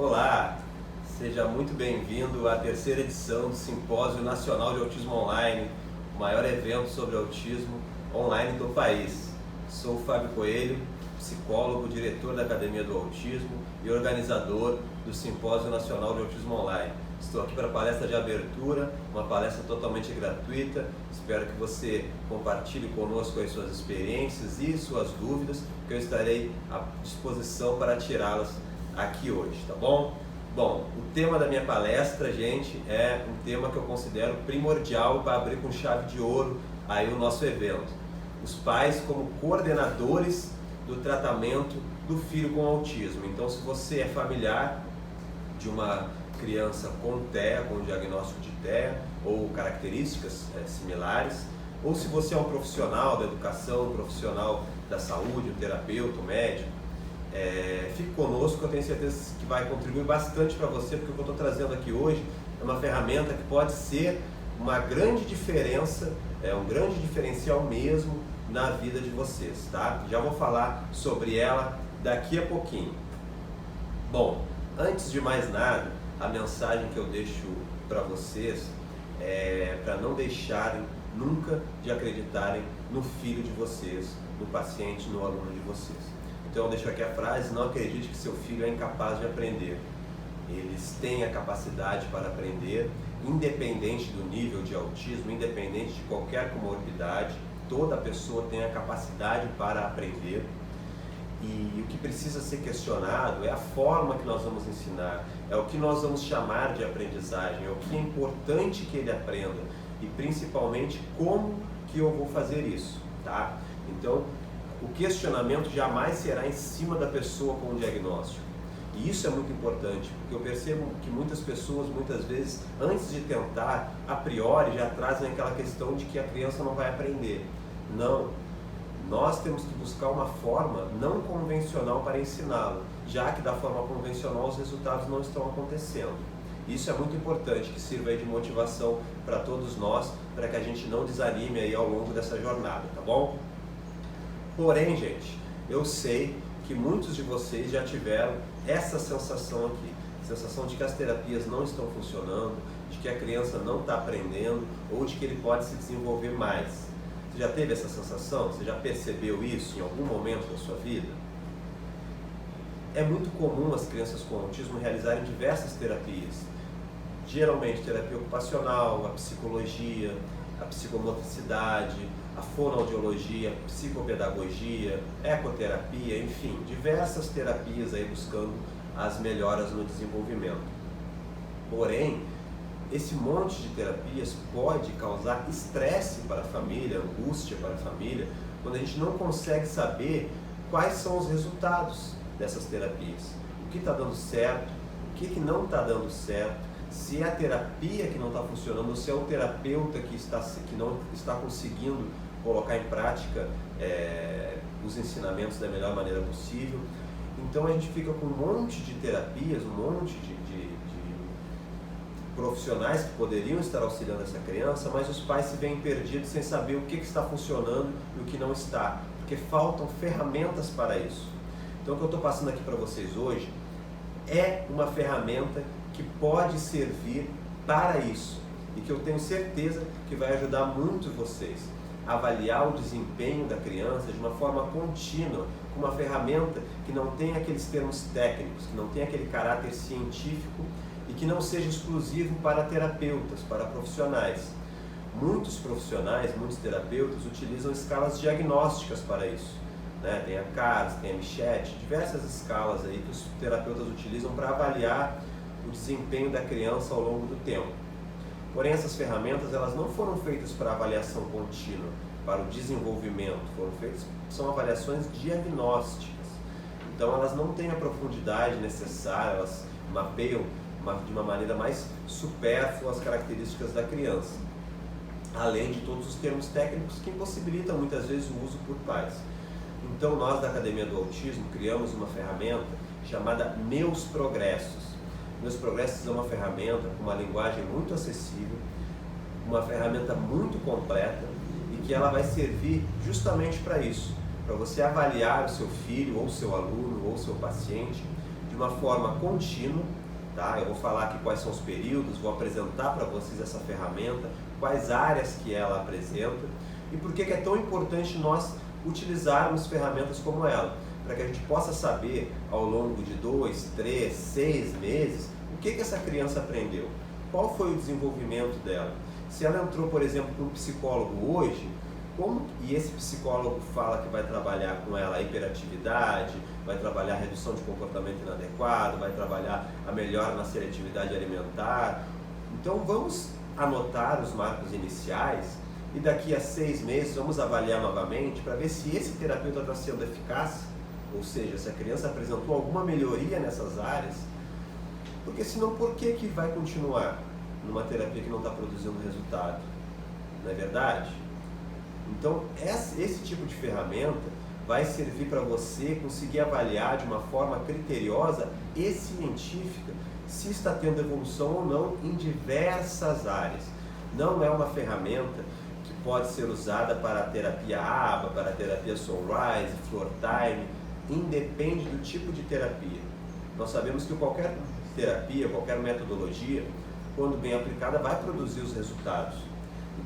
Olá, seja muito bem-vindo à terceira edição do Simpósio Nacional de Autismo Online, o maior evento sobre autismo online do país. Sou o Fábio Coelho, psicólogo, diretor da Academia do Autismo e organizador do Simpósio Nacional de Autismo Online. Estou aqui para a palestra de abertura, uma palestra totalmente gratuita. Espero que você compartilhe conosco as suas experiências e suas dúvidas, que eu estarei à disposição para tirá-las aqui hoje, tá bom? Bom, o tema da minha palestra, gente, é um tema que eu considero primordial para abrir com chave de ouro aí o nosso evento. Os pais como coordenadores do tratamento do filho com autismo. Então, se você é familiar de uma criança com TEA, com diagnóstico de TEA ou características similares, ou se você é um profissional da educação, um profissional da saúde, um terapeuta, um médico, fique conosco, eu tenho certeza que vai contribuir bastante para você, porque o que eu estou trazendo aqui hoje é uma ferramenta que pode ser uma grande diferença, um grande diferencial mesmo na vida de vocês, tá? Já vou falar sobre ela daqui a pouquinho. Bom, antes de mais nada, a mensagem que eu deixo para vocês é para não deixarem nunca de acreditarem no filho de vocês, no paciente, no aluno de vocês. Então eu deixo aqui a frase: não acredite que seu filho é incapaz de aprender. Eles têm a capacidade para aprender, independente do nível de autismo, independente de qualquer comorbidade. Toda pessoa tem a capacidade para aprender. E o que precisa ser questionado é a forma que nós vamos ensinar, é o que nós vamos chamar de aprendizagem, é o que é importante que ele aprenda e principalmente como que eu vou fazer isso, tá? Então, o questionamento jamais será em cima da pessoa com o diagnóstico. E isso é muito importante, porque eu percebo que muitas pessoas, muitas vezes, antes de tentar, a priori já trazem aquela questão de que a criança não vai aprender. Não. Nós temos que buscar uma forma não convencional para ensiná-lo, já que da forma convencional os resultados não estão acontecendo. Isso é muito importante, que sirva aí de motivação para todos nós, para que a gente não desanime aí ao longo dessa jornada, tá bom? Porém, gente, eu sei que muitos de vocês já tiveram essa sensação aqui, sensação de que as terapias não estão funcionando, de que a criança não está aprendendo ou de que ele pode se desenvolver mais. Você já teve essa sensação? Você já percebeu isso em algum momento da sua vida? É muito comum as crianças com autismo realizarem diversas terapias. Geralmente terapia ocupacional, a psicologia, a psicomotricidade, a fonoaudiologia, psicopedagogia, ecoterapia, enfim, diversas terapias aí buscando as melhoras no desenvolvimento. Porém, esse monte de terapias pode causar estresse para a família, angústia para a família, quando a gente não consegue saber quais são os resultados dessas terapias. O que está dando certo, o que não está dando certo, se é a terapia que não está funcionando, ou se é o terapeuta que não está conseguindo colocar em prática os ensinamentos da melhor maneira possível. Então a gente fica com um monte de terapias, um monte de profissionais que poderiam estar auxiliando essa criança, mas os pais se veem perdidos sem saber o que está funcionando e o que não está, porque faltam ferramentas para isso. Então o que eu estou passando aqui para vocês hoje é uma ferramenta que pode servir para isso e que eu tenho certeza que vai ajudar muito vocês a avaliar o desempenho da criança de uma forma contínua, com uma ferramenta que não tem aqueles termos técnicos, que não tem aquele caráter científico e que não seja exclusivo para terapeutas, para profissionais. Muitos profissionais, muitos terapeutas utilizam escalas diagnósticas para isso, né? Tem a CARS, tem a Michette, diversas escalas aí que os terapeutas utilizam para avaliar o desempenho da criança ao longo do tempo. Porém, essas ferramentas elas não foram feitas para avaliação contínua, para o desenvolvimento, são avaliações diagnósticas. Então elas não têm a profundidade necessária, elas mapeiam de uma maneira mais supérflua as características da criança, além de todos os termos técnicos que impossibilitam muitas vezes o uso por pais. Então nós da Academia do Autismo criamos uma ferramenta chamada Meus Progressos. Meus Progressos é uma ferramenta com uma linguagem muito acessível, uma ferramenta muito completa e que ela vai servir justamente para isso, para você avaliar o seu filho ou seu aluno ou seu paciente de uma forma contínua, tá? Eu vou falar aqui quais são os períodos, vou apresentar para vocês essa ferramenta, quais áreas que ela apresenta e por que é tão importante nós utilizarmos ferramentas como ela, para que a gente possa saber ao longo de 2, 3, 6 meses o que essa criança aprendeu, qual foi o desenvolvimento dela. Se ela entrou, por exemplo, com um psicólogo hoje, e esse psicólogo fala que vai trabalhar com ela a hiperatividade, vai trabalhar a redução de comportamento inadequado, vai trabalhar a melhora na seletividade alimentar. Então vamos anotar os marcos iniciais e daqui a 6 meses vamos avaliar novamente para ver se esse terapeuta está sendo eficaz, ou seja, se a criança apresentou alguma melhoria nessas áreas, porque senão por que vai continuar numa terapia que não está produzindo resultado? Não é verdade? Então, esse tipo de ferramenta vai servir para você conseguir avaliar de uma forma criteriosa e científica se está tendo evolução ou não em diversas áreas. Não é uma ferramenta que pode ser usada para a terapia ABA, para a terapia Sunrise, Floor Time, independe do tipo de terapia. Nós sabemos que qualquer terapia, qualquer metodologia, quando bem aplicada, vai produzir os resultados.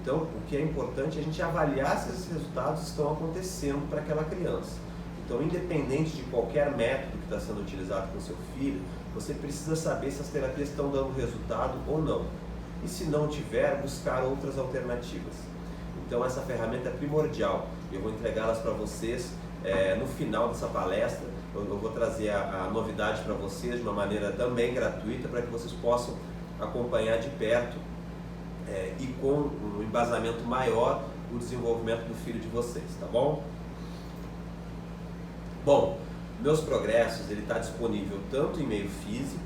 Então, o que é importante é a gente avaliar se esses resultados estão acontecendo para aquela criança. Então, independente de qualquer método que está sendo utilizado com o seu filho, você precisa saber se as terapias estão dando resultado ou não. E se não tiver, buscar outras alternativas. Então, essa ferramenta é primordial. Eu vou entregá-las para vocês no final dessa palestra. Eu vou trazer a novidade para vocês de uma maneira também gratuita, para que vocês possam acompanhar de perto e com um embasamento maior o desenvolvimento do filho de vocês, tá bom? Bom, meus progressos, ele está disponível tanto em meio físico,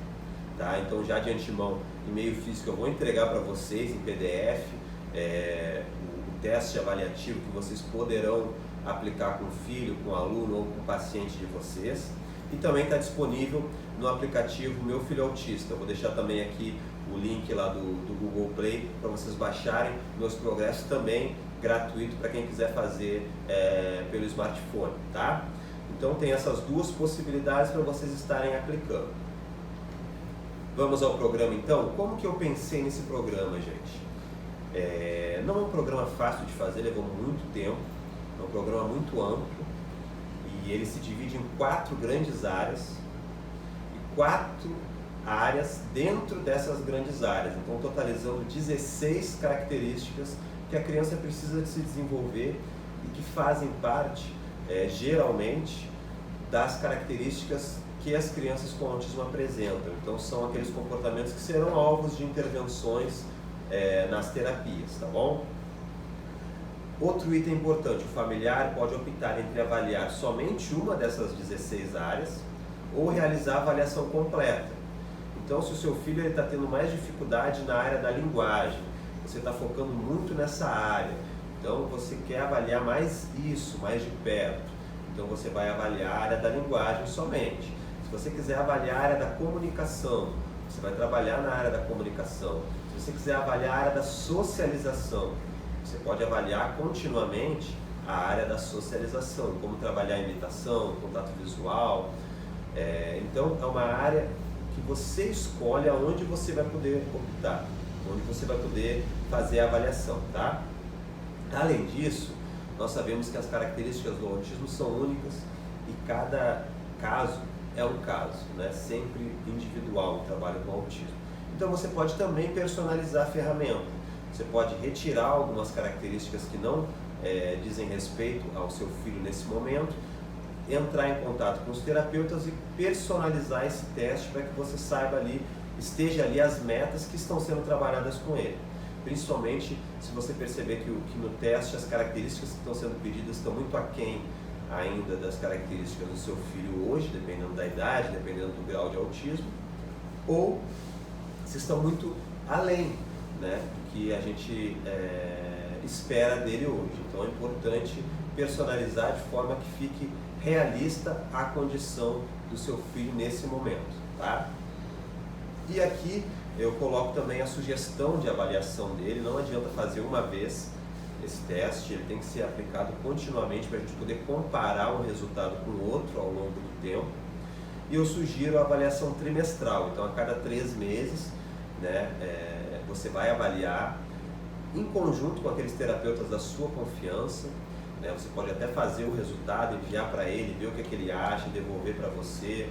tá? Então já de antemão, em meio físico eu vou entregar para vocês em PDF o teste avaliativo que vocês poderão aplicar com o filho, com o aluno ou com o paciente de vocês. E também está disponível no aplicativo Meu Filho Autista. Eu vou deixar também aqui o link lá do Google Play para vocês baixarem meus progressos, também gratuito para quem quiser fazer pelo smartphone, tá? Então tem essas duas possibilidades para vocês estarem aplicando. Vamos ao programa então? Como que eu pensei nesse programa, gente? Não é um programa fácil de fazer, levou muito tempo, é um programa muito amplo e ele se divide em 4 grandes áreas e 4 áreas dentro dessas grandes áreas, então totalizando 16 características que a criança precisa de se desenvolver e que fazem parte, geralmente, das características que as crianças com autismo apresentam. Então são aqueles comportamentos que serão alvos de intervenções nas terapias, tá bom? Outro item importante, o familiar pode optar entre avaliar somente uma dessas 16 áreas ou realizar a avaliação completa. Então, se o seu filho está tendo mais dificuldade na área da linguagem, você está focando muito nessa área, então você quer avaliar mais isso, mais de perto, então você vai avaliar a área da linguagem somente. Se você quiser avaliar a área da comunicação, você vai trabalhar na área da comunicação. Se você quiser avaliar a área da socialização, você pode avaliar continuamente a área da socialização, como trabalhar a imitação, contato visual. Então é uma área que você escolhe aonde você vai poder optar, onde você vai poder fazer a avaliação, tá? Além disso, nós sabemos que as características do autismo são únicas e cada caso é um caso, né? Sempre individual o trabalho com autismo. Então você pode também personalizar a ferramenta. Você pode retirar algumas características que não dizem respeito ao seu filho nesse momento, entrar em contato com os terapeutas e personalizar esse teste para que você saiba ali, esteja ali as metas que estão sendo trabalhadas com ele. Principalmente se você perceber que no teste as características que estão sendo pedidas estão muito aquém ainda das características do seu filho hoje, dependendo da idade, dependendo do grau de autismo, ou se estão muito além, né, do que a gente espera dele hoje. Então é importante personalizar de forma que fique realista a condição do seu filho nesse momento, tá? E aqui eu coloco também a sugestão de avaliação dele. Não adianta fazer uma vez esse teste, ele tem que ser aplicado continuamente para a gente poder comparar um resultado com o outro ao longo do tempo. e eu sugiro a avaliação trimestral. Então, a cada 3 meses, né, você vai avaliar em conjunto com aqueles terapeutas da sua confiança, né? Você pode até fazer o resultado, enviar para ele, ver o que ele acha, devolver para você.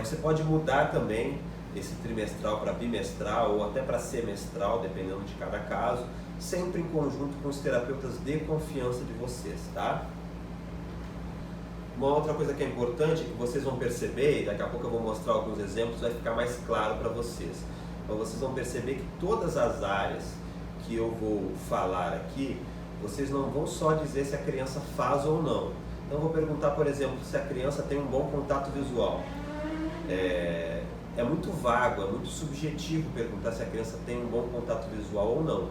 Você pode mudar também esse trimestral para bimestral ou até para semestral, dependendo de cada caso, sempre em conjunto com os terapeutas de confiança de vocês, tá? Uma outra coisa que é importante, que vocês vão perceber, e daqui a pouco eu vou mostrar alguns exemplos, vai ficar mais claro para vocês. Então vocês vão perceber que todas as áreas que eu vou falar aqui, vocês não vão só dizer se a criança faz ou não. Então eu vou perguntar, por exemplo, se a criança tem um bom contato visual. É muito vago, é muito subjetivo perguntar se a criança tem um bom contato visual ou não.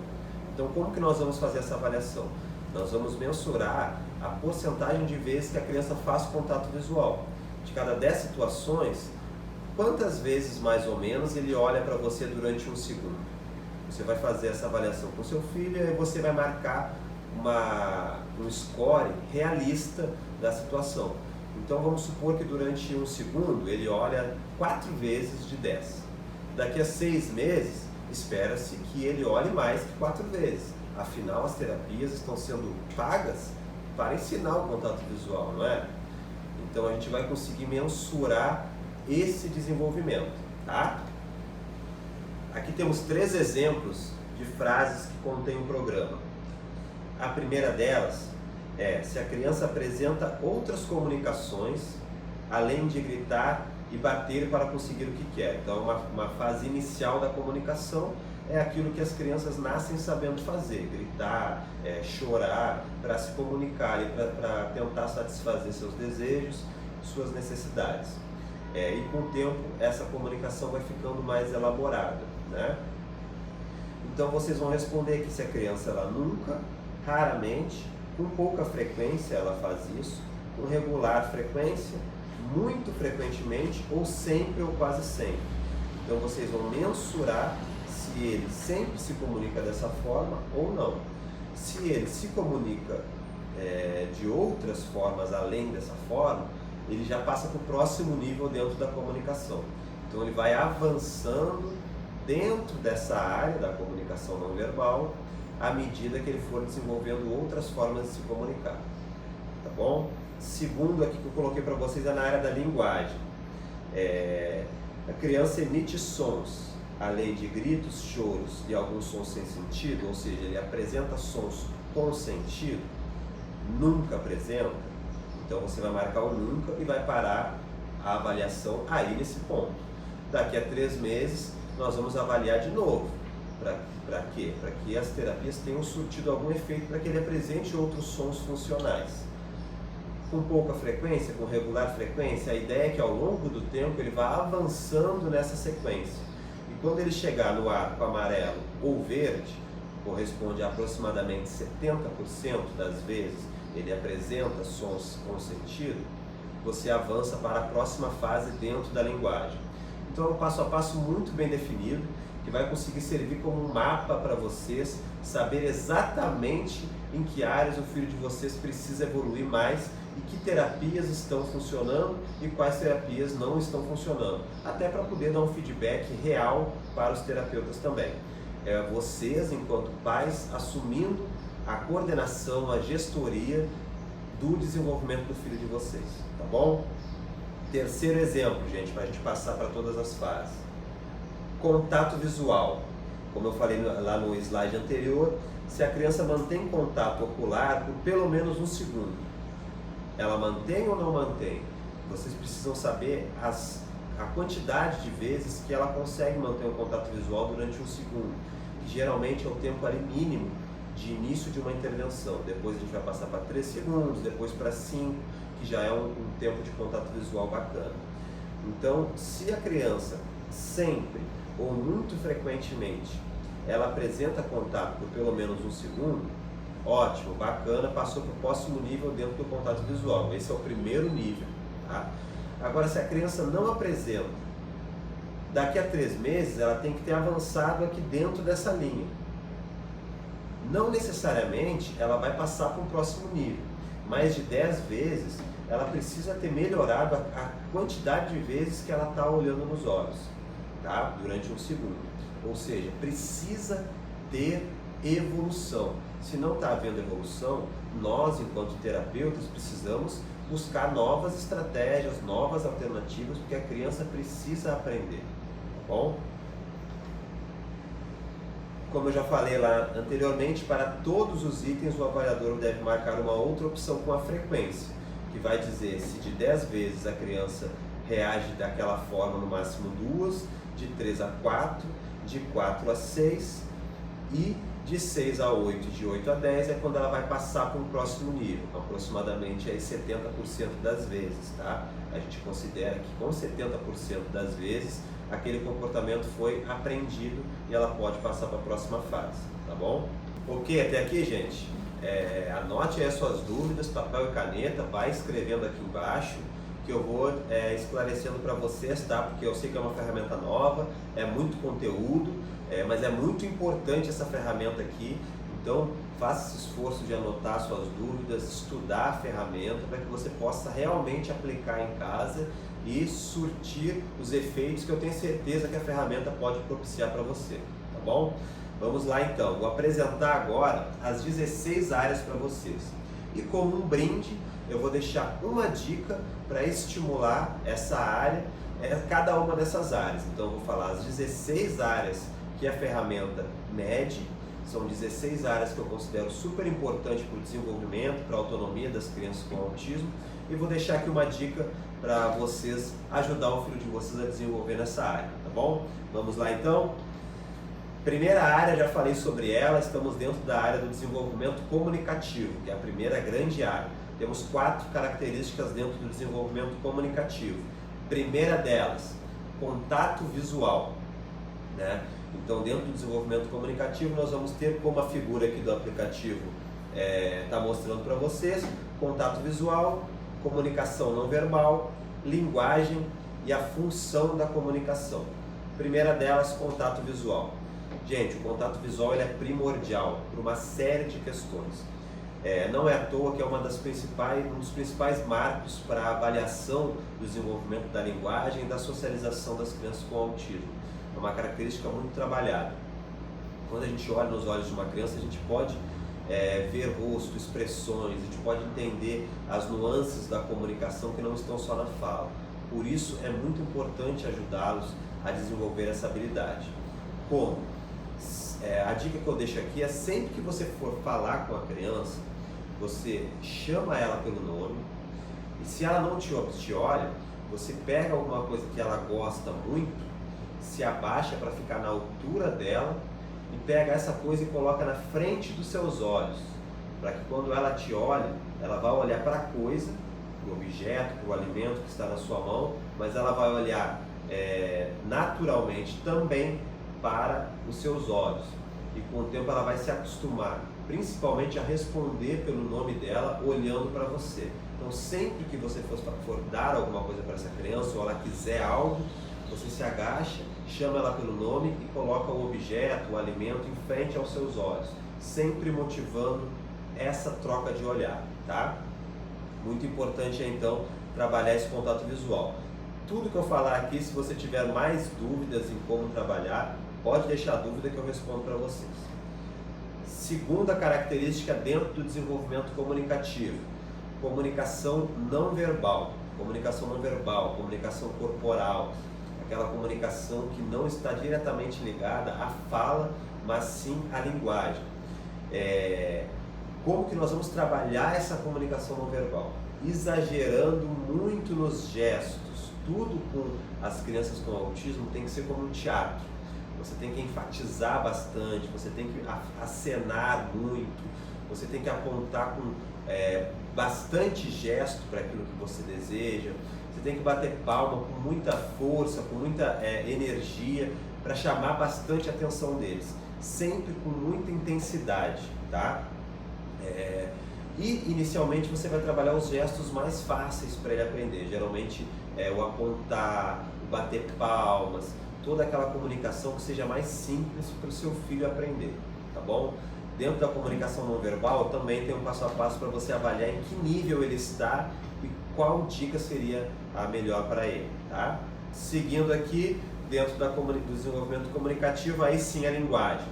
Então, como que nós vamos fazer essa avaliação? Nós vamos mensurar a porcentagem de vezes que a criança faz contato visual. De cada 10 situações, quantas vezes mais ou menos ele olha para você durante 1 segundo? Você vai fazer essa avaliação com seu filho e você vai marcar um score realista da situação. Então vamos supor que durante 1 segundo ele olha 4 vezes de 10. Daqui a 6 meses, espera-se que ele olhe mais que 4 vezes. Afinal, as terapias estão sendo pagas para ensinar o contato visual, não é? Então a gente vai conseguir mensurar esse desenvolvimento, tá? Aqui temos 3 exemplos de frases que contém o programa. A primeira delas é: se a criança apresenta outras comunicações, além de gritar e bater para conseguir o que quer. Então, uma fase inicial da comunicação é aquilo que as crianças nascem sabendo fazer: gritar, chorar, para se comunicar e para tentar satisfazer seus desejos, suas necessidades. E com o tempo, essa comunicação vai ficando mais elaborada, né? Então, vocês vão responder que se a criança ela nunca, raramente, com pouca frequência ela faz isso, com regular frequência, muito frequentemente ou sempre ou quase sempre. Então vocês vão mensurar se ele sempre se comunica dessa forma ou não. Se ele se comunica de outras formas além dessa forma, ele já passa para o próximo nível dentro da comunicação. Então ele vai avançando dentro dessa área da comunicação não verbal à medida que ele for desenvolvendo outras formas de se comunicar, tá bom? Segundo aqui que eu coloquei para vocês é na área da linguagem. A criança emite sons, além de gritos, choros e alguns sons sem sentido, ou seja, ele apresenta sons com sentido, nunca apresenta. Então você vai marcar o nunca e vai parar a avaliação aí nesse ponto. Daqui a 3 meses nós vamos avaliar de novo. Para quê? Para que as terapias tenham surtido algum efeito para que ele apresente outros sons funcionais. Com pouca frequência, com regular frequência, a ideia é que ao longo do tempo ele vá avançando nessa sequência. E quando ele chegar no arco amarelo ou verde, corresponde a aproximadamente 70% das vezes ele apresenta sons com sentido, você avança para a próxima fase dentro da linguagem. Então é um passo a passo muito bem definido, que vai conseguir servir como um mapa para vocês saber exatamente em que áreas o filho de vocês precisa evoluir mais e que terapias estão funcionando e quais terapias não estão funcionando, até para poder dar um feedback real para os terapeutas também. Vocês, enquanto pais, assumindo a coordenação, a gestoria do desenvolvimento do filho de vocês, tá bom? Terceiro exemplo, gente, para a gente passar para todas as fases. Contato visual. Como eu falei lá no slide anterior, se a criança mantém contato ocular por pelo menos 1 segundo, ela mantém ou não mantém? Vocês precisam saber a quantidade de vezes que ela consegue manter um contato visual durante 1 segundo, que geralmente é o tempo ali mínimo de início de uma intervenção. Depois a gente vai passar para 3 segundos, depois para 5, que já é um tempo de contato visual bacana. Então, se a criança sempre ou muito frequentemente ela apresenta contato por pelo menos 1 segundo, ótimo, bacana, passou para o próximo nível dentro do contato visual. Esse é o primeiro nível, tá? Agora, se a criança não apresenta, daqui a 3 meses ela tem que ter avançado aqui dentro dessa linha. Não necessariamente ela vai passar para um próximo nível. Mais de 10 vezes ela precisa ter melhorado a quantidade de vezes que ela está olhando nos olhos, tá? Durante um segundo. Ou seja, precisa ter evolução. Se não está havendo evolução, nós, enquanto terapeutas, precisamos buscar novas estratégias, novas alternativas, porque a criança precisa aprender, tá bom? Como eu já falei lá anteriormente, para todos os itens o avaliador deve marcar uma outra opção com a frequência, que vai dizer se de 10 vezes a criança reage daquela forma, no máximo 2, de 3 a 4, de 4 a 6 e de 6 a 8, de 8 a 10 é quando ela vai passar para um próximo nível, aproximadamente aí 70% das vezes, tá? A gente considera que com 70% das vezes aquele comportamento foi aprendido e ela pode passar para a próxima fase, tá bom? Ok, até aqui, gente? Anote aí as suas dúvidas, papel e caneta, vai escrevendo aqui embaixo que eu vou esclarecendo para vocês, tá? Porque eu sei que é uma ferramenta nova, é muito conteúdo, mas é muito importante essa ferramenta aqui, então faça esse esforço de anotar suas dúvidas, estudar a ferramenta para que você possa realmente aplicar em casa e surtir os efeitos que eu tenho certeza que a ferramenta pode propiciar para você, tá bom? Vamos lá então, vou apresentar agora as 16 áreas para vocês. E como um brinde, eu vou deixar uma dica para estimular essa área, cada uma dessas áreas. Então eu vou falar as 16 áreas que a ferramenta mede, são 16 áreas que eu considero super importantes para o desenvolvimento, para a autonomia das crianças com autismo, e vou deixar aqui uma dica para vocês ajudar o filho de vocês a desenvolver nessa área, tá bom? Vamos lá então? Primeira área, já falei sobre ela, estamos dentro da área do desenvolvimento comunicativo, que é a primeira grande área. Temos 4 características dentro do desenvolvimento comunicativo. Primeira delas, contato visual, né? Então, dentro do desenvolvimento comunicativo, nós vamos ter, como a figura aqui do aplicativo está mostrando para vocês, contato visual, comunicação não verbal, linguagem e a função da comunicação. Primeira delas, contato visual. Gente, o contato visual ele é primordial por uma série de questões. Não é à toa que é um dos principais marcos para a avaliação do desenvolvimento da linguagem e da socialização das crianças com autismo. É uma característica muito trabalhada. Quando a gente olha nos olhos de uma criança, a gente pode ver rosto, expressões, a gente pode entender as nuances da comunicação que não estão só na fala. Por isso é muito importante ajudá-los a desenvolver essa habilidade. Como? A dica que eu deixo aqui é sempre que você for falar com a criança, você chama ela pelo nome e se ela não te olha, você pega alguma coisa que ela gosta muito, se abaixa para ficar na altura dela e pega essa coisa e coloca na frente dos seus olhos, para que quando ela te olhe, ela vai olhar para a coisa, para o objeto, para o alimento que está na sua mão, mas ela vai olhar naturalmente também para os seus olhos. E com o tempo ela vai se acostumar, principalmente a responder pelo nome dela, olhando para você. Então sempre que você for dar alguma coisa para essa criança, ou ela quiser algo, você se agacha, chama ela pelo nome e coloca o objeto, o alimento em frente aos seus olhos, sempre motivando essa troca de olhar, tá? Muito importante então trabalhar esse contato visual. Tudo que eu falar aqui, se você tiver mais dúvidas em como trabalhar, pode deixar dúvida que eu respondo para vocês. Segunda característica dentro do desenvolvimento comunicativo, comunicação não verbal. Comunicação não verbal, comunicação corporal, aquela comunicação que não está diretamente ligada à fala, mas sim à linguagem. Como que nós vamos trabalhar essa comunicação não verbal? Exagerando muito nos gestos. Tudo com as crianças com autismo tem que ser como um teatro. Você tem que enfatizar bastante, você tem que acenar muito, você tem que apontar com bastante gesto para aquilo que você deseja, você tem que bater palma com muita força, com muita energia, para chamar bastante a atenção deles, sempre com muita intensidade, tá? E inicialmente você vai trabalhar os gestos mais fáceis para ele aprender, geralmente o apontar, o bater palmas, toda aquela comunicação que seja mais simples para o seu filho aprender, tá bom? Dentro da comunicação não verbal também tem um passo a passo para você avaliar em que nível ele está e qual dica seria a melhor para ele, tá? Seguindo aqui, dentro do desenvolvimento comunicativo, aí sim a linguagem.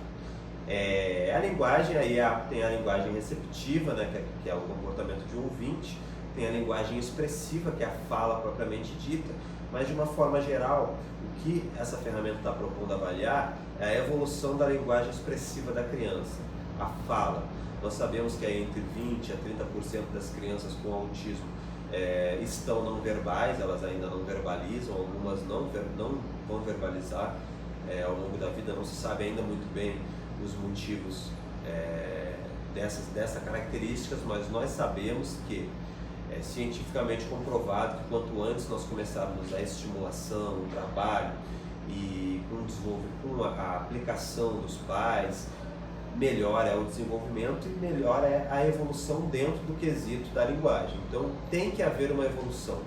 A linguagem, aí tem a linguagem receptiva, né, que é o comportamento de ouvinte, tem a linguagem expressiva, que é a fala propriamente dita, mas de uma forma geral, o que essa ferramenta está propondo avaliar é a evolução da linguagem expressiva da criança, a fala. Nós sabemos que aí entre 20% a 30% das crianças com autismo estão não verbais, elas ainda não verbalizam, algumas não vão verbalizar ao longo da vida, não se sabe ainda muito bem os motivos dessas características, mas nós sabemos que é cientificamente comprovado que quanto antes nós começarmos a estimulação, o trabalho e com a aplicação dos pais, melhor é o desenvolvimento e melhor é a evolução dentro do quesito da linguagem. Então tem que haver uma evolução,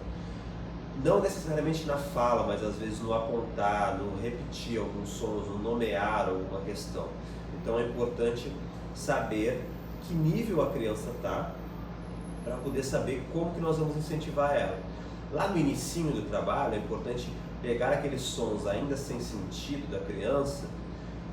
não necessariamente na fala, mas às vezes no apontar, no repetir alguns sons, no nomear alguma questão. Então é importante saber que nível a criança está, para poder saber como que nós vamos incentivar ela. Lá no inicinho do trabalho é importante pegar aqueles sons ainda sem sentido da criança,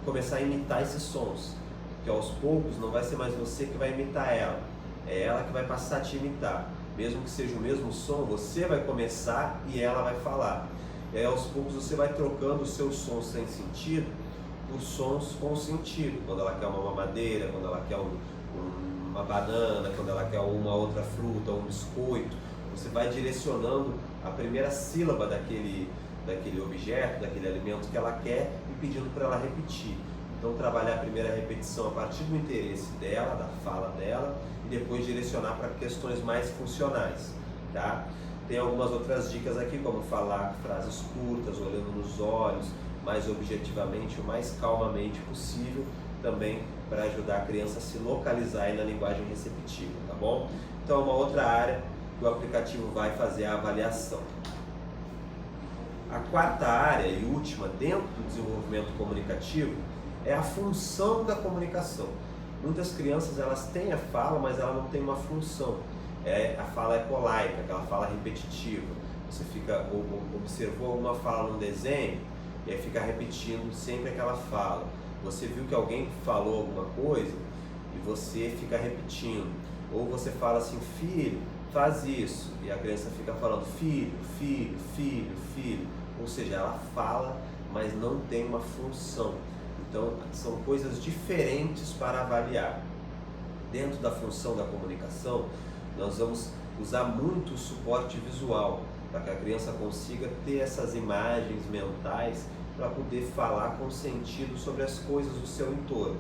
começar a imitar esses sons, porque aos poucos não vai ser mais você que vai imitar ela, é ela que vai passar a te imitar. Mesmo que seja o mesmo som, você vai começar e ela vai falar. E aí aos poucos você vai trocando os seus sons sem sentido por sons com sentido, quando ela quer uma mamadeira, quando ela quer uma banana, quando ela quer uma outra fruta, um biscoito, você vai direcionando a primeira sílaba daquele objeto, daquele alimento que ela quer e pedindo para ela repetir. Então trabalhar a primeira repetição a partir do interesse dela, da fala dela, e depois direcionar para questões mais funcionais, tá? Tem algumas outras dicas aqui, como falar frases curtas, olhando nos olhos, mais objetivamente, o mais calmamente possível, também para ajudar a criança a se localizar aí na linguagem receptiva, tá bom? Então, uma outra área que o aplicativo vai fazer a avaliação. A quarta área e última dentro do desenvolvimento comunicativo é a função da comunicação. Muitas crianças elas têm a fala, mas ela não tem uma função. A fala ecolaica, aquela fala repetitiva. Você observou alguma fala num desenho e aí fica repetindo sempre aquela fala. Você viu que alguém falou alguma coisa e você fica repetindo. Ou você fala assim, filho, faz isso. E a criança fica falando, filho, filho, filho, filho. Ou seja, ela fala, mas não tem uma função. Então, são coisas diferentes para avaliar. Dentro da função da comunicação, nós vamos usar muito o suporte visual, para que a criança consiga ter essas imagens mentais para poder falar com sentido sobre as coisas do seu entorno.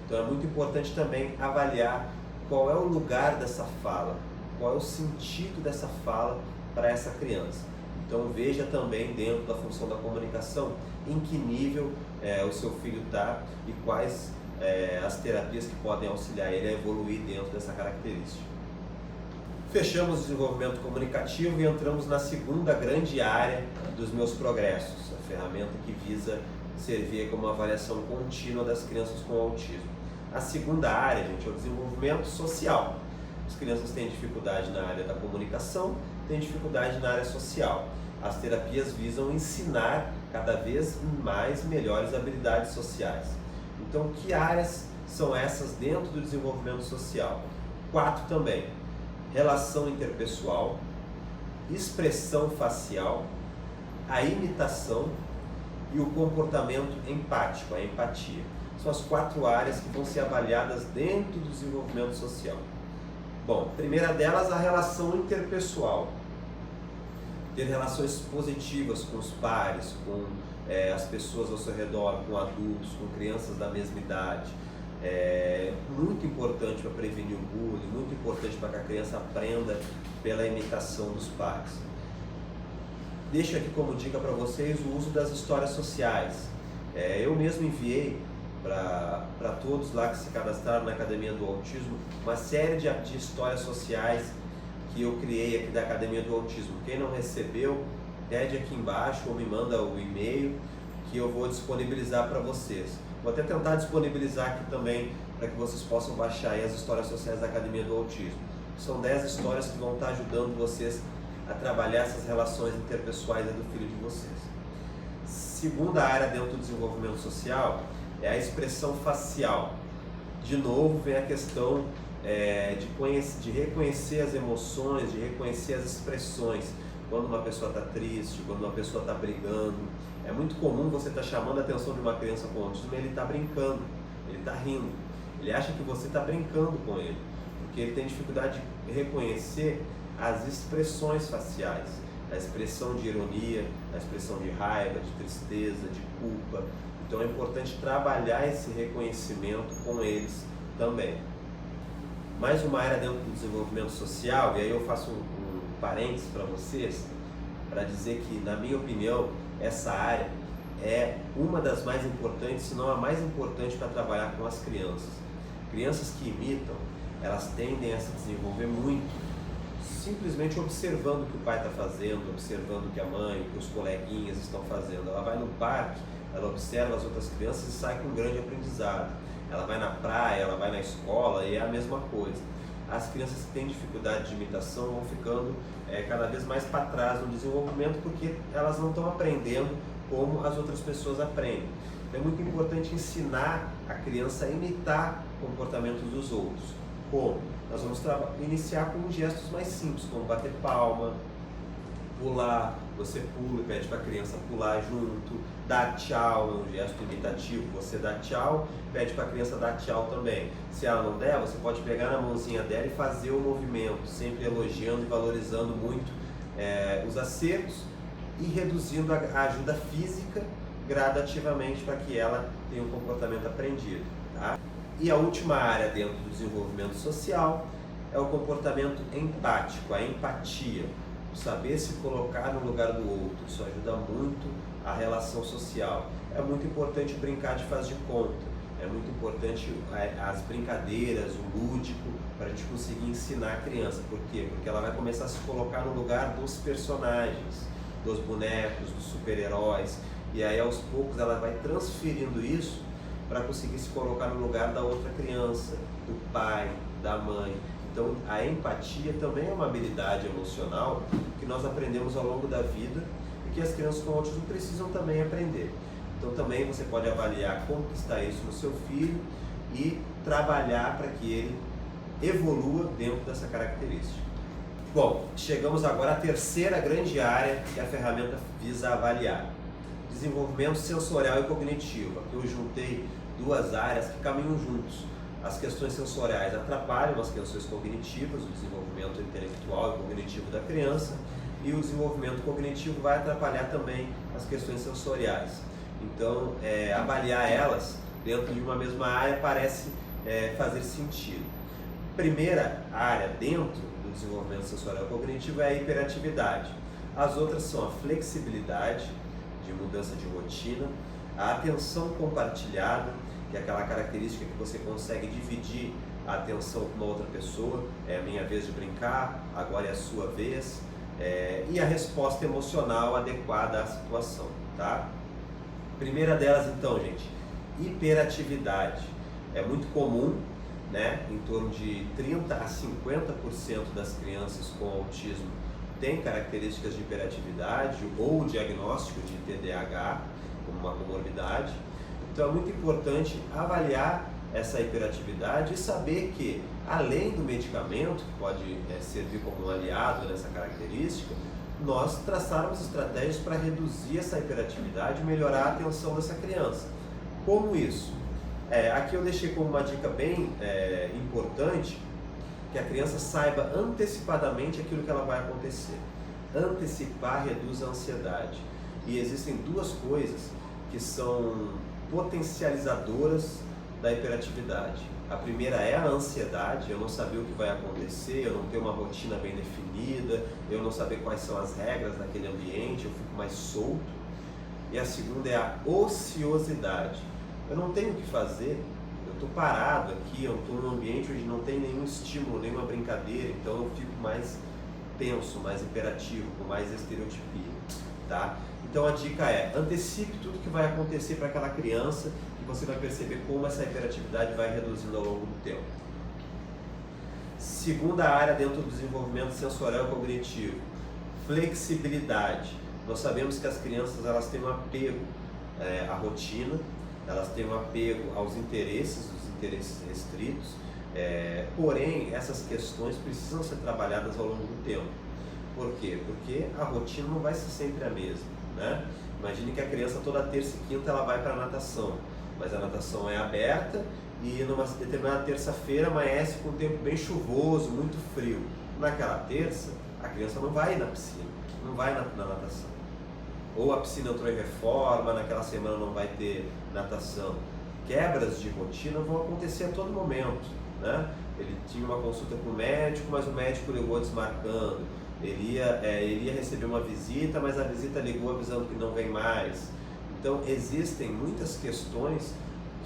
Então é muito importante também avaliar qual é o lugar dessa fala, qual é o sentido dessa fala para essa criança. Então veja também dentro da função da comunicação em que nível o seu filho está e quais as terapias que podem auxiliar ele a evoluir dentro dessa característica. Fechamos o desenvolvimento comunicativo e entramos na segunda grande área dos meus progressos, a ferramenta que visa servir como uma avaliação contínua das crianças com autismo. A segunda área, gente, é o desenvolvimento social. As crianças têm dificuldade na área da comunicação, têm dificuldade na área social. As terapias visam ensinar cada vez mais melhores habilidades sociais. Então, que áreas são essas dentro do desenvolvimento social? 4 também. Relação interpessoal, expressão facial, a imitação e o comportamento empático, a empatia. São as 4 áreas que vão ser avaliadas dentro do desenvolvimento social. Bom, a primeira delas, a relação interpessoal. Ter relações positivas com os pares, com as pessoas ao seu redor, com adultos, com crianças da mesma idade. É muito importante para prevenir o bullying, muito importante para que a criança aprenda pela imitação dos pares. Deixo aqui como dica para vocês o uso das histórias sociais. Eu mesmo enviei para todos lá que se cadastraram na Academia do Autismo uma série de histórias sociais que eu criei aqui da Academia do Autismo. Quem não recebeu, pede aqui embaixo ou me manda o e-mail que eu vou disponibilizar para vocês. Vou até tentar disponibilizar aqui também para que vocês possam baixar aí as histórias sociais da Academia do Autismo. São 10 histórias que vão estar ajudando vocês a trabalhar essas relações interpessoais do filho de vocês. Segunda área dentro do desenvolvimento social é a expressão facial. De novo vem a questão de reconhecer as emoções, de reconhecer as expressões. Quando uma pessoa está triste, quando uma pessoa está brigando. É muito comum você estar chamando a atenção de uma criança com autismo e ele está brincando, ele está rindo. Ele acha que você está brincando com ele, porque ele tem dificuldade de reconhecer as expressões faciais. A expressão de ironia, a expressão de raiva, de tristeza, de culpa. Então é importante trabalhar esse reconhecimento com eles também. Mais uma área dentro do desenvolvimento social, e aí eu faço um parênteses para vocês, para dizer que, na minha opinião, essa área é uma das mais importantes, se não a mais importante para trabalhar com as crianças. Crianças que imitam, elas tendem a se desenvolver muito, simplesmente observando o que o pai está fazendo, observando o que a mãe, o que os coleguinhas estão fazendo. Ela vai no parque, ela observa as outras crianças e sai com um grande aprendizado. Ela vai na praia, ela vai na escola e é a mesma coisa. As crianças que têm dificuldade de imitação vão ficando cada vez mais para trás no desenvolvimento, porque elas não estão aprendendo como as outras pessoas aprendem. Então é muito importante ensinar a criança a imitar comportamentos dos outros. Como? Nós vamos iniciar com gestos mais simples, como bater palma, pular, você pula e pede para a criança pular junto, dar tchau, é um gesto imitativo, você dá tchau, pede para a criança dar tchau também. Se ela não der, você pode pegar na mãozinha dela e fazer o movimento, sempre elogiando e valorizando muito os acertos e reduzindo a ajuda física gradativamente para que ela tenha um comportamento aprendido. Tá? E a última área dentro do desenvolvimento social é o comportamento empático, a empatia. Saber se colocar no lugar do outro, isso ajuda muito a relação social. É muito importante brincar de faz de conta, é muito importante as brincadeiras, o lúdico, para a gente conseguir ensinar a criança. Por quê? Porque ela vai começar a se colocar no lugar dos personagens, dos bonecos, dos super-heróis, e aí aos poucos ela vai transferindo isso para conseguir se colocar no lugar da outra criança, do pai, da mãe. Então, a empatia também é uma habilidade emocional que nós aprendemos ao longo da vida e que as crianças com autismo precisam também aprender. Então, também você pode avaliar como está isso no seu filho e trabalhar para que ele evolua dentro dessa característica. Bom, chegamos agora à terceira grande área que a ferramenta visa avaliar. Desenvolvimento sensorial e cognitivo. Aqui eu juntei duas áreas que caminham juntos. As questões sensoriais atrapalham as questões cognitivas, o desenvolvimento intelectual e cognitivo da criança, e o desenvolvimento cognitivo vai atrapalhar também as questões sensoriais. Então, avaliar elas dentro de uma mesma área parece fazer sentido. Primeira área dentro do desenvolvimento sensorial e cognitivo é a hiperatividade. As outras são a flexibilidade, de mudança de rotina, a atenção compartilhada, que é aquela característica que você consegue dividir a atenção com uma outra pessoa, é a minha vez de brincar, agora é a sua vez, e a resposta emocional adequada à situação, tá? Primeira delas então, gente, hiperatividade. É muito comum, né, em torno de 30 a 50% das crianças com autismo têm características de hiperatividade ou diagnóstico de TDAH, como uma comorbidade. Então é muito importante avaliar essa hiperatividade e saber que, além do medicamento, que pode servir como um aliado nessa característica, nós traçarmos estratégias para reduzir essa hiperatividade e melhorar a atenção dessa criança. Como isso? Aqui eu deixei como uma dica bem importante que a criança saiba antecipadamente aquilo que ela vai acontecer. Antecipar reduz a ansiedade. E existem duas coisas que são potencializadoras da hiperatividade. A primeira é a ansiedade, eu não saber o que vai acontecer, eu não ter uma rotina bem definida, eu não saber quais são as regras daquele ambiente, eu fico mais solto. E a segunda é a ociosidade. Eu não tenho o que fazer, eu estou parado aqui, eu estou num ambiente onde não tem nenhum estímulo, nenhuma brincadeira, então eu fico mais tenso, mais hiperativo, com mais estereotipia, tá? Então a dica é, antecipe tudo que vai acontecer para aquela criança e você vai perceber como essa hiperatividade vai reduzindo ao longo do tempo. Segunda área dentro do desenvolvimento sensorial e cognitivo, Flexibilidade. Nós sabemos que as crianças elas têm um apego à rotina, elas têm um apego aos interesses, os interesses restritos, porém essas questões precisam ser trabalhadas ao longo do tempo. Por quê? Porque a rotina não vai ser sempre a mesma, né? Imagine que a criança toda terça e quinta ela vai para a natação, mas a natação é aberta e numa determinada terça-feira amanhece com um tempo bem chuvoso, muito frio. Naquela terça, a criança não vai na piscina, não vai na natação. Ou a piscina entrou em reforma, naquela semana não vai ter natação. Quebras de rotina vão acontecer a todo momento, né? Ele tinha uma consulta com o médico, mas o médico ligou desmarcando. Ele ia receber uma visita, mas a visita ligou avisando que não vem mais. Então existem muitas questões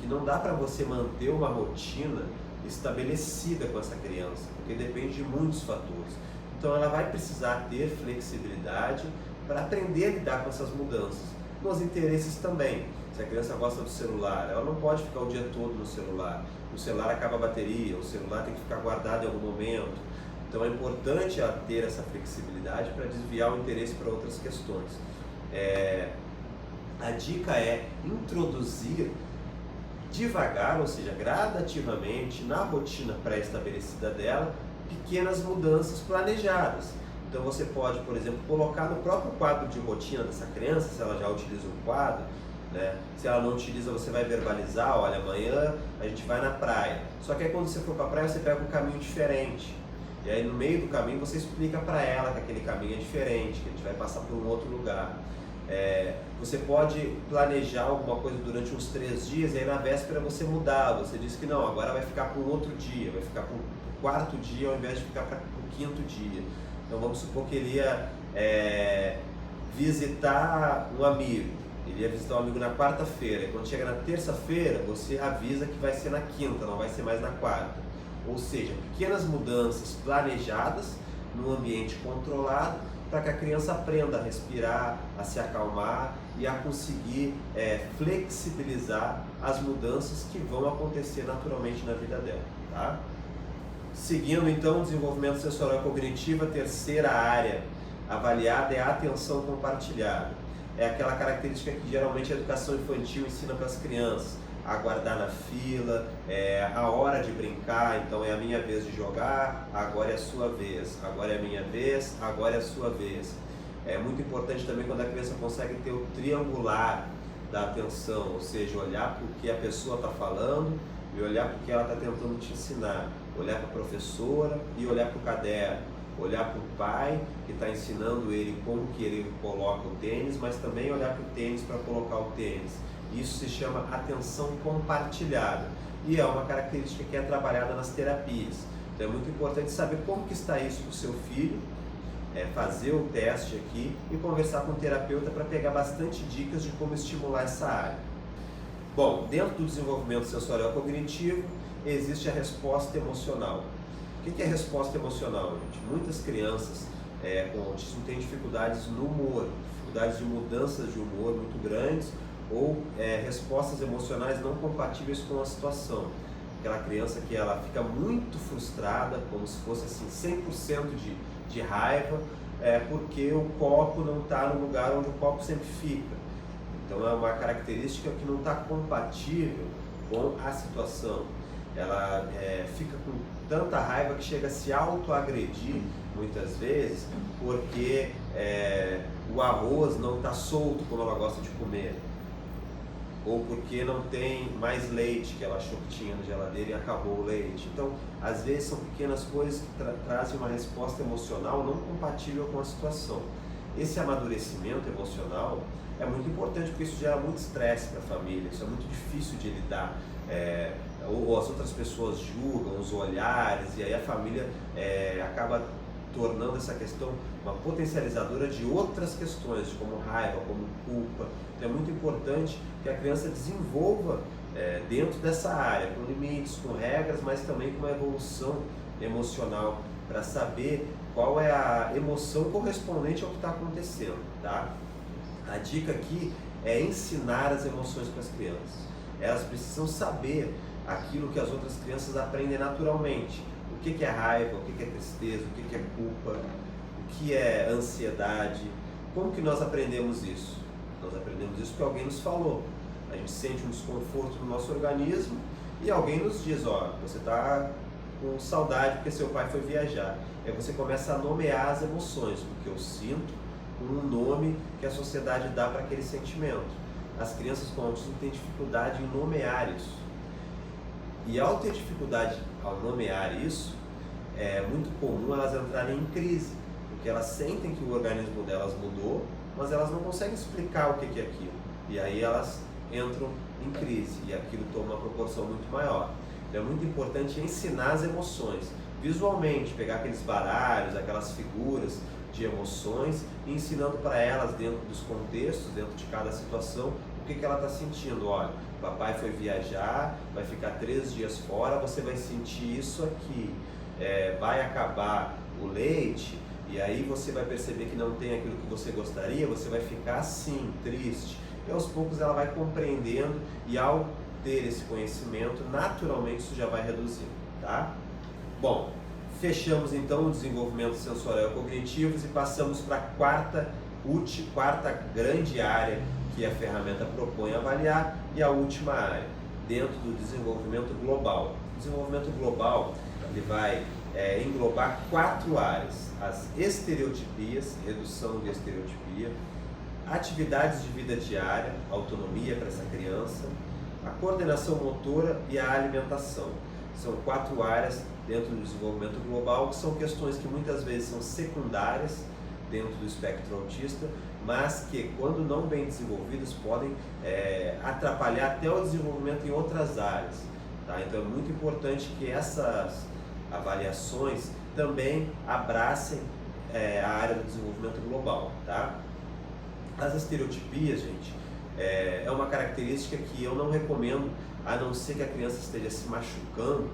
que não dá para você manter uma rotina estabelecida com essa criança, porque depende de muitos fatores. Então ela vai precisar ter flexibilidade para aprender a lidar com essas mudanças. Nos interesses também. Se a criança gosta do celular, ela não pode ficar o dia todo no celular. O celular acaba a bateria, o celular tem que ficar guardado em algum momento. Então é importante ela ter essa flexibilidade para desviar o interesse para outras questões. A dica é introduzir devagar, ou seja, gradativamente, na rotina pré-estabelecida dela, pequenas mudanças planejadas. Então você pode, por exemplo, colocar no próprio quadro de rotina dessa criança, se ela já utiliza um quadro, né? Se ela não utiliza, você vai verbalizar, olha, amanhã a gente vai na praia. Só que aí quando você for para a praia, você pega um caminho diferente. E aí no meio do caminho você explica para ela que aquele caminho é diferente, que a gente vai passar por um outro lugar. Você pode planejar alguma coisa durante uns 3 dias e aí na véspera você mudar. Você diz que não, agora vai ficar para um outro dia, vai ficar para o 4º dia ao invés de ficar para o 5º dia. Então vamos supor que ele ia visitar um amigo. Ele ia visitar um amigo na quarta-feira. E quando chega na terça-feira, você avisa que vai ser na quinta, não vai ser mais na quarta. Ou seja, pequenas mudanças planejadas num ambiente controlado para que a criança aprenda a respirar, a se acalmar e a conseguir flexibilizar as mudanças que vão acontecer naturalmente na vida dela, tá? Seguindo então o desenvolvimento sensorial cognitivo, a terceira área avaliada é a atenção compartilhada. É aquela característica que geralmente a educação infantil ensina para as crianças. Aguardar na fila, a hora de brincar, então é a minha vez de jogar, agora é a sua vez, agora é a minha vez, agora é a sua vez. É muito importante também quando a criança consegue ter o triangular da atenção, ou seja, olhar para o que a pessoa está falando e olhar para o que ela está tentando te ensinar, olhar para a professora e olhar para o caderno, olhar para o pai que está ensinando ele como que ele coloca o tênis, mas também olhar para o tênis para colocar o tênis. Isso se chama atenção compartilhada e é uma característica que é trabalhada nas terapias. Então é muito importante saber como que está isso para o seu filho, fazer o teste aqui e conversar com o terapeuta para pegar bastante dicas de como estimular essa área. Bom, dentro do desenvolvimento sensorial cognitivo existe a resposta emocional. O que é resposta emocional, gente? Muitas crianças com autismo têm dificuldades no humor, dificuldades de mudanças de humor muito grandes, ou respostas emocionais não compatíveis com a situação. Aquela criança que ela fica muito frustrada, como se fosse assim 100% de raiva, porque o copo não está no lugar onde o copo sempre fica. Então é uma característica que não está compatível com a situação. Ela fica com tanta raiva que chega a se autoagredir muitas vezes, porque o arroz não está solto como ela gosta de comer, ou porque não tem mais leite que ela achou que tinha na geladeira e acabou o leite. Então, às vezes são pequenas coisas que trazem uma resposta emocional não compatível com a situação. Esse amadurecimento emocional é muito importante porque isso gera muito estresse para a família, isso é muito difícil de lidar. Ou as outras pessoas julgam, os olhares, e aí a família acaba tornando essa questão uma potencializadora de outras questões, como raiva, como culpa. Então é muito importante que a criança desenvolva dentro dessa área, com limites, com regras, mas também com uma evolução emocional, para saber qual é a emoção correspondente ao que está acontecendo, tá? A dica aqui é ensinar as emoções para as crianças. Elas precisam saber aquilo que as outras crianças aprendem naturalmente. O que é raiva, o que é tristeza, o que é culpa, o que é ansiedade? Como que nós aprendemos isso? Nós aprendemos isso porque alguém nos falou. A gente sente um desconforto no nosso organismo e alguém nos diz, ó, você está com saudade porque seu pai foi viajar. Aí você começa a nomear as emoções, o que eu sinto, com um nome que a sociedade dá para aquele sentimento. As crianças com autismo têm dificuldade em nomear isso. E ao ter dificuldade ao nomear isso, é muito comum elas entrarem em crise, porque elas sentem que o organismo delas mudou, mas elas não conseguem explicar o que é aquilo. E aí elas entram em crise e aquilo toma uma proporção muito maior. Então é muito importante ensinar as emoções, visualmente, pegar aqueles baralhos, aquelas figuras de emoções e ensinando para elas dentro dos contextos, dentro de cada situação, o que ela está sentindo. Olha, papai foi viajar, vai ficar 3 dias fora, você vai sentir isso aqui, vai acabar o leite e aí você vai perceber que não tem aquilo que você gostaria, você vai ficar assim, triste. E aos poucos ela vai compreendendo e ao ter esse conhecimento, naturalmente isso já vai reduzindo, tá? Bom, fechamos então o desenvolvimento sensorial e cognitivo e passamos para a quarta grande área que a ferramenta propõe avaliar e a última área, dentro do desenvolvimento global. O desenvolvimento global ele vai englobar 4 áreas: as estereotipias, redução de estereotipia, atividades de vida diária, autonomia para essa criança, a coordenação motora e a alimentação. São 4 áreas dentro do desenvolvimento global, que são questões que muitas vezes são secundárias dentro do espectro autista, mas que, quando não bem desenvolvidas, podem atrapalhar até o desenvolvimento em outras áreas. Tá? Então é muito importante que essas avaliações também abracem a área do desenvolvimento global. Tá? As estereotipias, gente, é uma característica que eu não recomendo, a não ser que a criança esteja se machucando,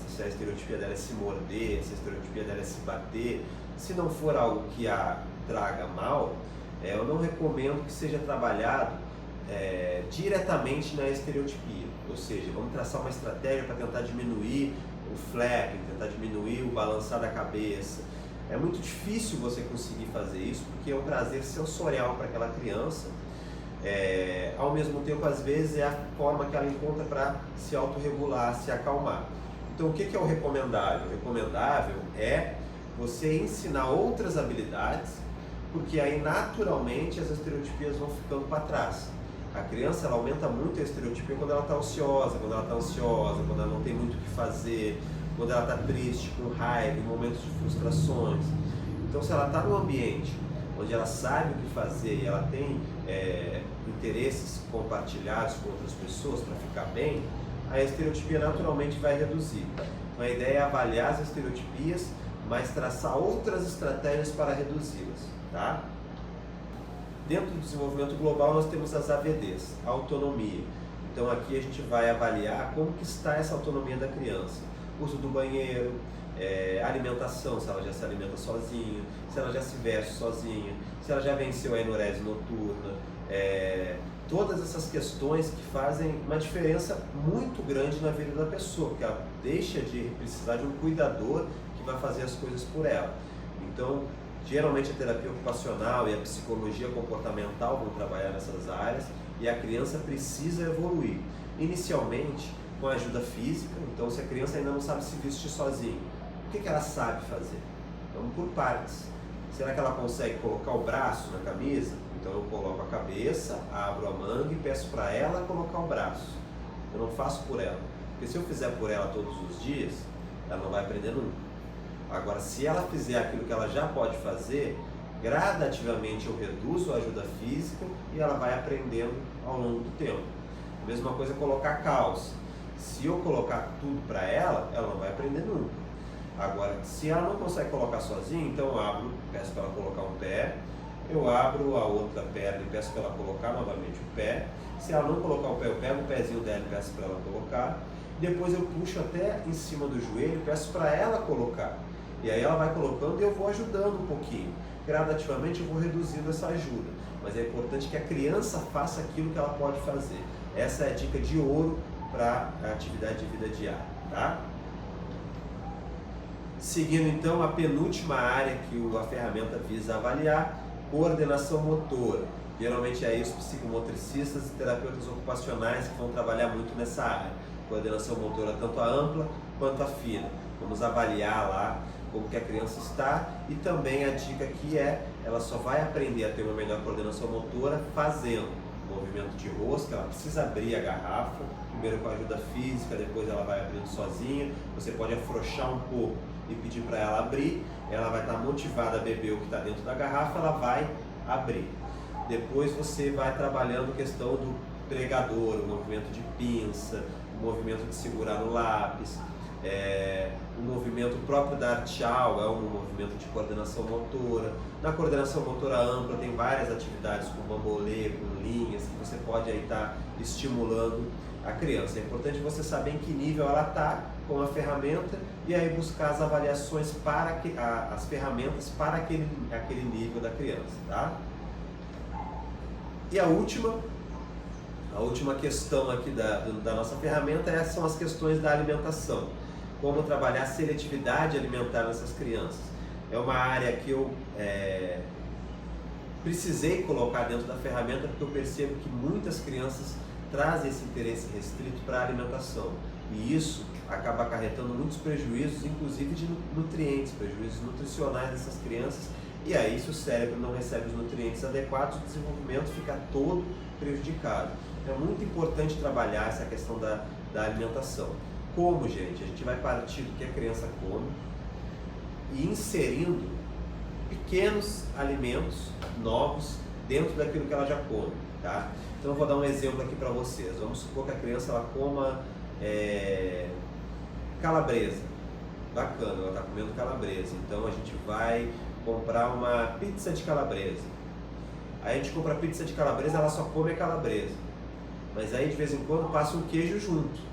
se a estereotipia dela é se morder, se a estereotipia dela é se bater. Se não for algo que a traga mal, eu não recomendo que seja trabalhado diretamente na estereotipia. Ou seja, vamos traçar uma estratégia para tentar diminuir o flapping, tentar diminuir o balançar da cabeça. É muito difícil você conseguir fazer isso, porque é um prazer sensorial para aquela criança. Ao mesmo tempo, às vezes, é a forma que ela encontra para se autorregular, se acalmar. Então, o que é o recomendável? O recomendável é você ensinar outras habilidades, porque aí naturalmente as estereotipias vão ficando para trás. A criança ela aumenta muito a estereotipia quando ela está ociosa, quando ela está ansiosa, quando ela não tem muito o que fazer, quando ela está triste, com raiva, em momentos de frustrações. Então, se ela está num ambiente onde ela sabe o que fazer e ela tem interesses compartilhados com outras pessoas para ficar bem, a estereotipia naturalmente vai reduzir. Então a ideia é avaliar as estereotipias, mas traçar outras estratégias para reduzi-las. Tá? Dentro do desenvolvimento global nós temos as AVDs, a autonomia. Então aqui a gente vai avaliar como que está essa autonomia da criança. Uso do banheiro, alimentação, se ela já se alimenta sozinha, se ela já se veste sozinha, se ela já venceu a enurese noturna, todas essas questões que fazem uma diferença muito grande na vida da pessoa, porque ela deixa de precisar de um cuidador que vai fazer as coisas por ela. Então, geralmente a terapia ocupacional e a psicologia comportamental vão trabalhar nessas áreas e a criança precisa evoluir. Inicialmente, com a ajuda física, então se a criança ainda não sabe se vestir sozinha, o que ela sabe fazer? Vamos por partes. Será que ela consegue colocar o braço na camisa? Então eu coloco a cabeça, abro a manga e peço para ela colocar o braço. Eu não faço por ela, porque se eu fizer por ela todos os dias, ela não vai aprender nunca. Agora, se ela fizer aquilo que ela já pode fazer, gradativamente eu reduzo a ajuda física e ela vai aprendendo ao longo do tempo. A mesma coisa é colocar calça. Se eu colocar tudo para ela, ela não vai aprender nunca. Agora, se ela não consegue colocar sozinha, então eu abro, peço para ela colocar um pé, eu abro a outra perna e peço para ela colocar novamente o pé. Se ela não colocar o pé, eu pego o pezinho dela e peço para ela colocar. Depois eu puxo até em cima do joelho e peço para ela colocar. E aí ela vai colocando e eu vou ajudando um pouquinho. Gradativamente eu vou reduzindo essa ajuda. Mas é importante que a criança faça aquilo que ela pode fazer. Essa é a dica de ouro para a atividade de vida diária, tá? Seguindo então a penúltima área que a ferramenta visa avaliar, coordenação motora. Geralmente é isso, psicomotricistas e terapeutas ocupacionais que vão trabalhar muito nessa área. Coordenação motora tanto a ampla quanto a fina. Vamos avaliar lá como que a criança está, e também a dica aqui é, ela só vai aprender a ter uma melhor coordenação motora fazendo movimento de rosca. Ela precisa abrir a garrafa, primeiro com a ajuda física, depois ela vai abrindo sozinha. Você pode afrouxar um pouco e pedir para ela abrir, ela vai estar motivada a beber o que está dentro da garrafa, ela vai abrir. Depois você vai trabalhando a questão do pregador, o movimento de pinça, o movimento de segurar no lápis, o movimento próprio da artial é um movimento de coordenação motora. Na coordenação motora ampla tem várias atividades com bambolê, com linhas, que você pode aí estar estimulando a criança. É importante você saber em que nível ela está com a ferramenta e aí buscar as avaliações para as ferramentas para aquele nível da criança, tá? E a última questão aqui da nossa ferramenta são as questões da alimentação. Como trabalhar seletividade alimentar nessas crianças. É uma área que eu precisei colocar dentro da ferramenta porque eu percebo que muitas crianças trazem esse interesse restrito para a alimentação. E isso acaba acarretando muitos prejuízos, inclusive de nutrientes, prejuízos nutricionais dessas crianças. E aí, se o cérebro não recebe os nutrientes adequados, o desenvolvimento fica todo prejudicado. É muito importante trabalhar essa questão da alimentação. Como, gente? A gente vai partir do que a criança come e inserindo pequenos alimentos novos dentro daquilo que ela já come, tá? Então eu vou dar um exemplo aqui para vocês. Vamos supor que a criança ela coma calabresa. Bacana, ela está comendo calabresa. Então a gente vai comprar uma pizza de calabresa. Aí a gente compra a pizza de calabresa, ela só come a calabresa. Mas aí de vez em quando passa um queijo junto.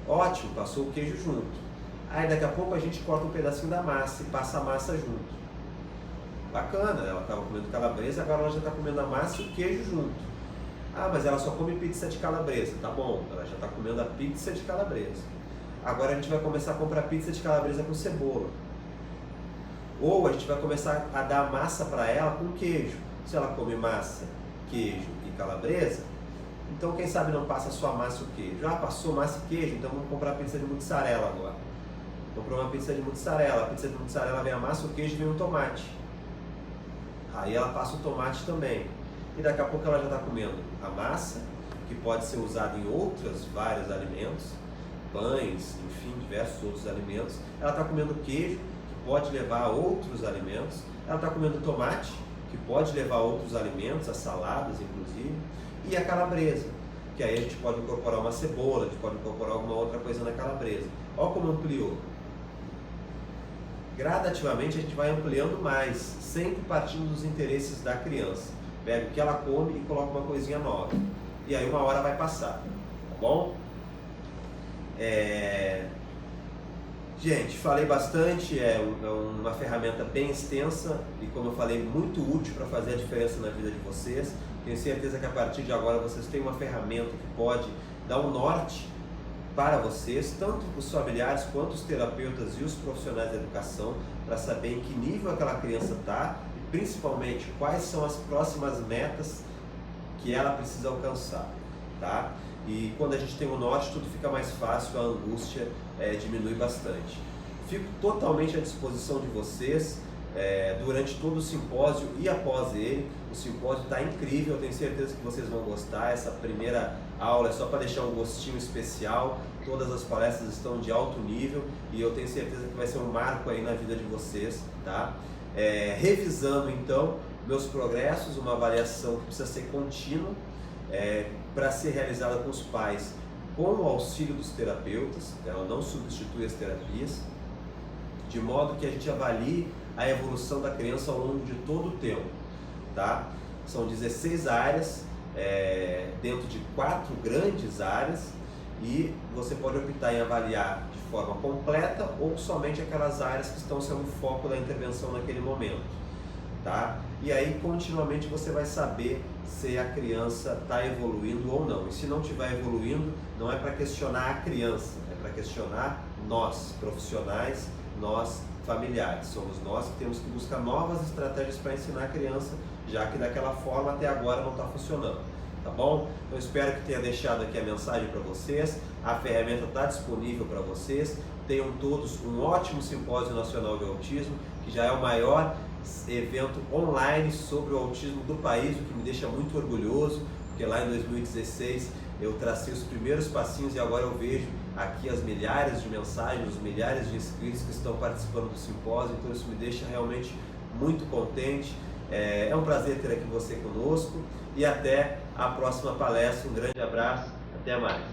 Ótimo, passou o queijo junto. Aí daqui a pouco a gente corta um pedacinho da massa e passa a massa junto. Bacana, ela estava comendo calabresa, agora ela já está comendo a massa e o queijo junto. Ah, mas ela só come pizza de calabresa. Tá bom, ela já está comendo a pizza de calabresa. Agora a gente vai começar a comprar pizza de calabresa com cebola. Ou a gente vai começar a dar massa para ela com queijo. Se ela come massa, queijo e calabresa, então quem sabe não passa só a massa e o queijo. Ah, passou massa e queijo, então vamos comprar pizza de mussarela agora. Comprou uma pizza de mussarela. A pizza de mussarela vem a massa, o queijo e vem o tomate. Aí ela passa o tomate também. E daqui a pouco ela já está comendo a massa, que pode ser usada em vários alimentos, pães, enfim, diversos outros alimentos. Ela está comendo queijo, que pode levar a outros alimentos. Ela está comendo tomate, que pode levar a outros alimentos, a saladas inclusive. E a calabresa, que aí a gente pode incorporar uma cebola, a gente pode incorporar alguma outra coisa na calabresa. Olha como ampliou. Gradativamente a gente vai ampliando mais, sempre partindo dos interesses da criança. Pega o que ela come e coloca uma coisinha nova. E aí uma hora vai passar, tá bom? Gente, falei bastante, é uma ferramenta bem extensa e, como eu falei, muito útil para fazer a diferença na vida de vocês. Tenho certeza que a partir de agora vocês têm uma ferramenta que pode dar um norte para vocês, tanto os familiares quanto os terapeutas e os profissionais da educação, para saber em que nível aquela criança está e principalmente quais são as próximas metas que ela precisa alcançar, tá? E quando a gente tem um norte, tudo fica mais fácil, a angústia diminui bastante. Fico totalmente à disposição de vocês durante todo o simpósio e após ele. O simpósio está incrível, eu tenho certeza que vocês vão gostar. Essa primeira aula é só para deixar um gostinho especial. Todas as palestras estão de alto nível e eu tenho certeza que vai ser um marco aí na vida de vocês, tá? Revisando então meus progressos, uma avaliação que precisa ser contínua, para ser realizada com os pais com o auxílio dos terapeutas. Ela não substitui as terapias, de modo que a gente avalie a evolução da criança ao longo de todo o tempo, tá? São 16 áreas, dentro de 4 grandes áreas, e você pode optar em avaliar de forma completa ou somente aquelas áreas que estão sendo o foco da intervenção naquele momento, tá? E aí continuamente você vai saber se a criança está evoluindo ou não. E se não estiver evoluindo, não é para questionar a criança, é para questionar nós profissionais, nós familiares. Somos nós que temos que buscar novas estratégias para ensinar a criança, já que daquela forma até agora não está funcionando. Tá bom? Eu espero que tenha deixado aqui a mensagem para vocês. A ferramenta está disponível para vocês. Tenham todos um ótimo Simpósio Nacional de Autismo, que já é o maior evento online sobre o autismo do país, o que me deixa muito orgulhoso, porque lá em 2016 eu tracei os primeiros passinhos e agora eu vejo aqui as milhares de mensagens, os milhares de inscritos que estão participando do simpósio, então isso me deixa realmente muito contente. É um prazer ter aqui você conosco e até a próxima palestra. Um grande abraço, até mais.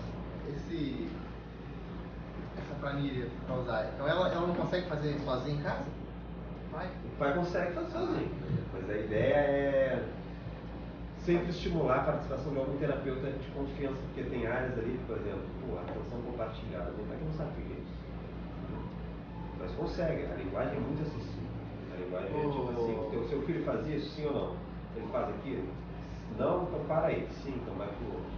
Essa planilha para usar, então ela não consegue fazer sozinha em casa? O pai consegue fazer sozinho, mas a ideia é sempre estimular a participação de algum terapeuta de confiança, porque tem áreas ali, por exemplo, atenção compartilhada, o pai não sabe o que é isso, mas consegue, a linguagem é muito acessível, a linguagem é tipo assim, o seu filho fazia isso, sim ou não? Ele faz aquilo? Não, então para aí, sim, então vai pro outro.